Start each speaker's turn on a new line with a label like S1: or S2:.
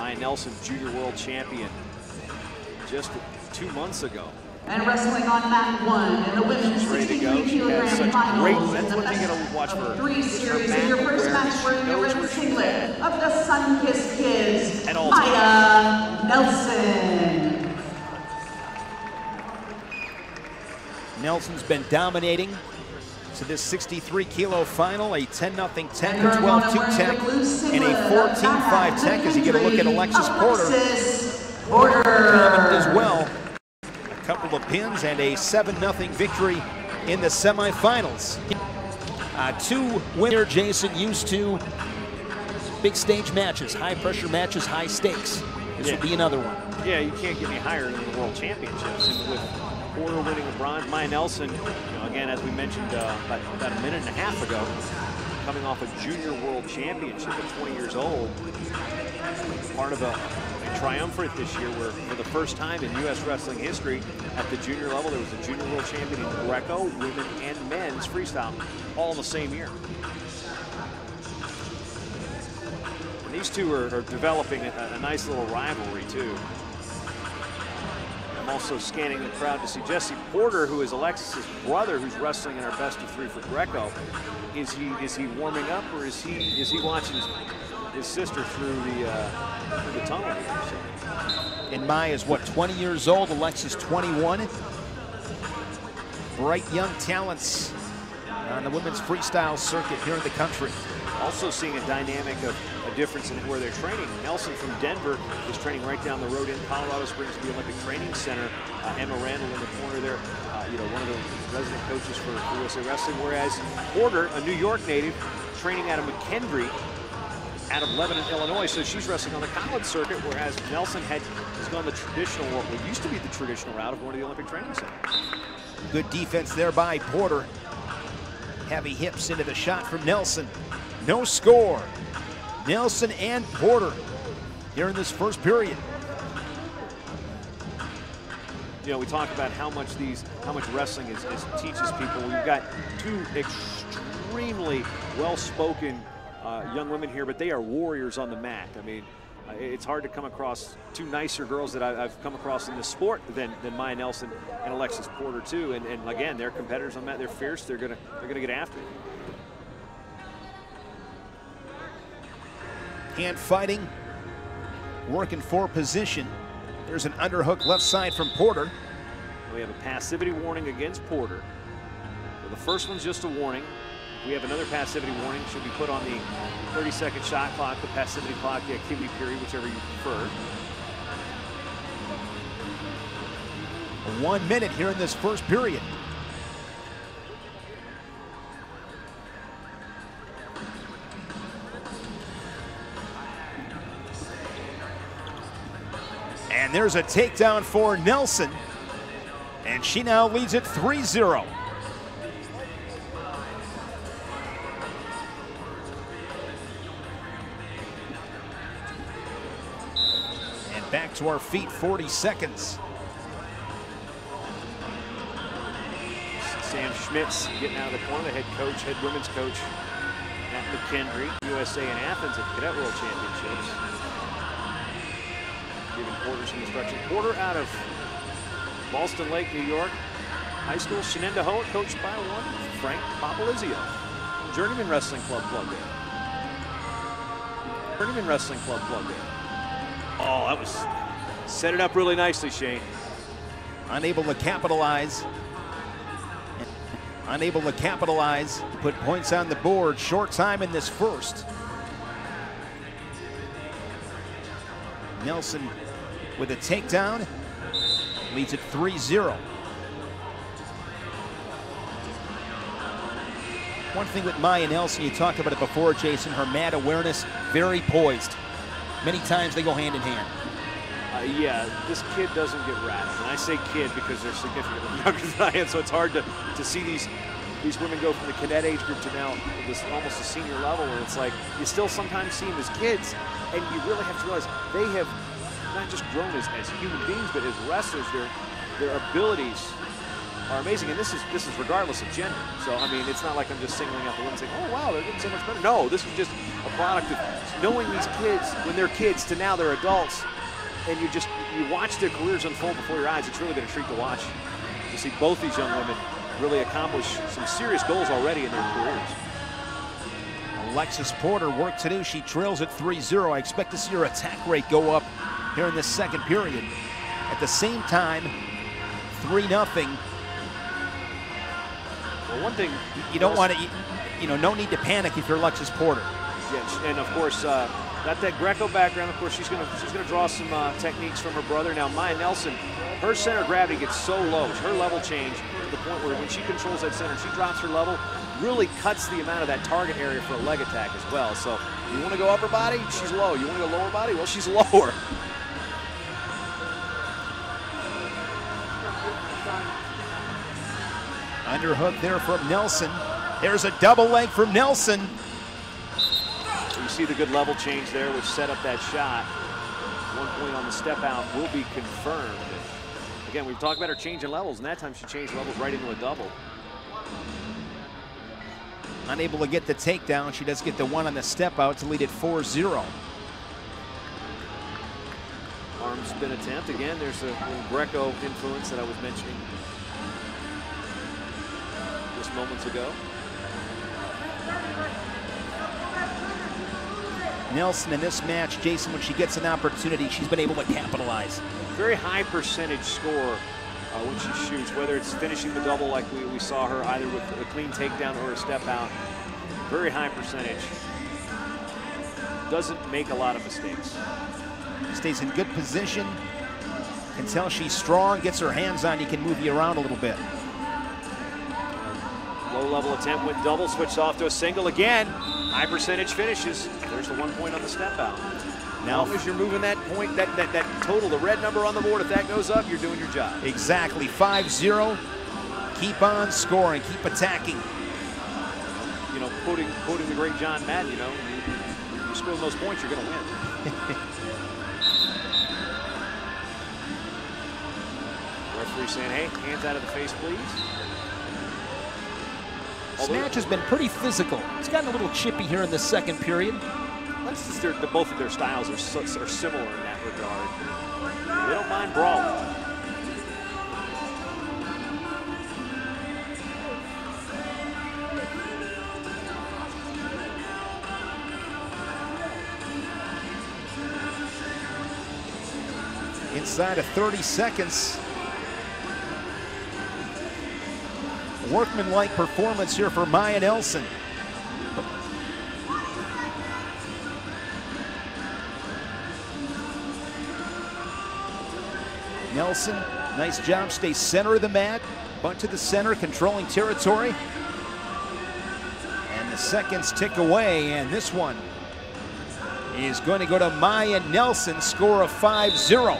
S1: Maya Nelson, junior world champion, just 2 months ago.
S2: And wrestling on mat 1 in the women's 63-kilogram finals in the best of 3 series in your first match wearing the red singlet of the Sunkist kids, Maya Nelson.
S3: Nelson's been dominating to this 63-kilo final, a 10-0 tech, a 12-2 tech, and a 14-5 tech as you get a look at Alexis Porter. Dominant as well. A couple of pins and a 7-0 victory in the semifinals. 2 winner Jason used to big stage matches, high pressure matches, high stakes. This will be another one.
S1: Yeah, you can't get any higher than the World Championships. And with Porter winning a bronze, Maya Nelson, again, as we mentioned about a minute and a half ago, coming off a junior world championship at 20 years old, part of a triumvirate this year where for the first time in U.S. wrestling history at the junior level, there was a junior world champion in Greco, women and men's freestyle, all in the same year. And these two are developing a nice little rivalry too. I'm also scanning the crowd to see Jesse Porter, who is Alexis's brother, who's wrestling in our best of 3 for Greco. Is he warming up, or is he watching his sister through the tunnel here? So.
S3: And Maya's what, 20 years old, Alexis 21. Bright young talents on the women's freestyle circuit here in the country.
S1: Also seeing a dynamic of a difference in where they're training. Nelson from Denver is training right down the road in Colorado Springs at the Olympic Training Center. Emma Randall in the corner there, one of the resident coaches for USA Wrestling. Whereas Porter, a New York native, training out of McKendree, out of Lebanon, Illinois. So she's wrestling on the college circuit, whereas Nelson has gone the traditional, what used to be the traditional route of going to the Olympic Training Center.
S3: Good defense there by Porter. Heavy hips into the shot from Nelson. No score. Nelson and Porter here in this first period.
S1: We talk about how much wrestling teaches people. We've got 2 extremely well-spoken young women here, but they are warriors on the mat. I mean, it's hard to come across 2 nicer girls that I've come across in this sport than Maya Nelson and Alexis Porter too. And again, they're competitors on the mat. They're fierce. They're gonna get after it.
S3: Hand fighting, working for position. There's an underhook left side from Porter.
S1: We have a passivity warning against Porter. So the first one's just a warning. We have another passivity warning. Should be put on the 30-second shot clock, the passivity clock, the activity period, whichever you prefer.
S3: 1 minute here in this first period. And there's a takedown for Nelson, and she now leads it 3-0. And back to our feet, 40 seconds.
S1: Sam Schmitz getting out of the corner, the head women's coach at McKendree, USA in Athens at the Cadet World Championships. Giving Porter some instruction. Porter out of Ballston Lake, New York. High school, Shenendehowa, coached by one Frank Papalizio. Journeyman Wrestling Club plug in. Journeyman Wrestling Club plug in. Oh, that was set it up really nicely, Shane.
S3: Unable to capitalize. Unable to capitalize. Put points on the board. Short time in this first. Nelson with a takedown, leads it 3-0. One thing with Maya Nelson, you talked about it before, Jason, her mat awareness, very poised. Many times they go hand in hand.
S1: Yeah, this kid doesn't get rattled. And I say kid because they're significantly younger than I am, so it's hard to see these women go from the cadet age group to now this almost a senior level, and it's like you still sometimes see them as kids, and you really have to realize they have not just grown as human beings, but as wrestlers. Their abilities are amazing, and this is regardless of gender. So I mean, it's not like I'm just singling out the women saying, "Oh wow, they're getting so much better." No, this is just a product of knowing these kids when they're kids to now they're adults, and you watch their careers unfold before your eyes. It's really been a treat to watch. You see both these young women really accomplish some serious goals already in their careers.
S3: Alexis Porter, work to do. She trails at 3-0. I expect to see her attack rate go up here in this second period. At the same time, 3-0.
S1: Well, one thing
S3: you don't want to, no need to panic if you're Alexis Porter.
S1: Yeah, and of course, got that Greco background. Of course, she's gonna draw some techniques from her brother. Now, Maya Nelson, her center of gravity gets so low, her level change to the point where when she controls that center, she drops her level, really cuts the amount of that target area for a leg attack as well. So you want to go upper body, she's low. You want to go lower body, well, she's lower.
S3: Underhook there from Nelson. There's a double leg from Nelson.
S1: You see the good level change there, which set up that shot. 1 point on the step out will be confirmed. Again, we've talked about her changing levels, and that time she changed levels right into a double.
S3: Unable to get the takedown. She does get the one on the step out to lead at 4-0.
S1: Arm spin attempt. Again, there's a little Greco influence that I was mentioning just moments ago.
S3: Nelson in this match, Jason, when she gets an opportunity, she's been able to capitalize.
S1: Very high percentage score when she shoots, whether it's finishing the double like we saw her either with a clean takedown or a step out. Very high percentage. Doesn't make a lot of mistakes.
S3: Stays in good position. Can tell she's strong, gets her hands on you, can move you around a little bit.
S1: Low level attempt, went double, switched off to a single again. High percentage finishes. There's the 1 point on the step out. Now, as you're moving that point, that total, the red number on the board, if that goes up, you're doing your job.
S3: Exactly, 5-0. Keep on scoring, keep attacking.
S1: You know, quoting the great John Madden, you score those points, you're going to win. Referee saying, hey, hands out of the face, please.
S3: This match has been pretty physical. It's gotten a little chippy here in the second period.
S1: That's just both of their styles are similar in that regard. They don't mind brawling.
S3: Inside of 30 seconds. Workmanlike performance here for Maya Nelson. Nelson, nice job, stays center of the mat, bunt to the center, controlling territory. And the seconds tick away, and this one is going to go to Maya Nelson, score of 5-0.